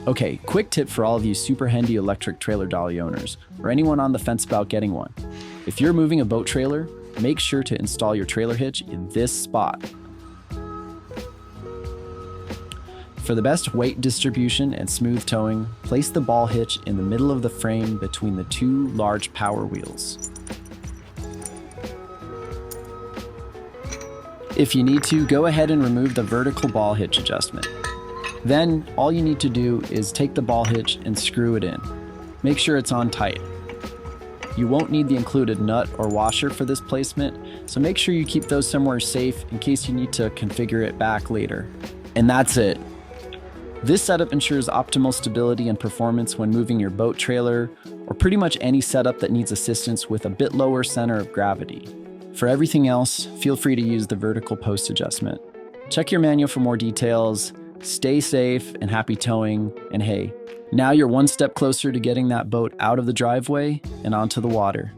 Okay, quick tip for all of you SuperHandy electric trailer dolly owners, or anyone on the fence about getting one. If you're moving a boat trailer, make sure to install your trailer hitch in this spot. For the best weight distribution and smooth towing, place the ball hitch in the middle of the frame between the two large power wheels. If you need to, go ahead and remove the vertical ball hitch adjustment. Then, all you need to do is take the ball hitch and screw it in. Make sure it's on tight. You won't need the included nut or washer for this placement, so make sure you keep those somewhere safe in case you need to configure it back later. And that's it. This setup ensures optimal stability and performance when moving your boat trailer, or pretty much any setup that needs assistance with a bit lower center of gravity. For everything else, feel free to use the vertical post adjustment. Check your manual for more details. Stay safe and happy towing, and hey, now you're one step closer to getting that boat out of the driveway and onto the water.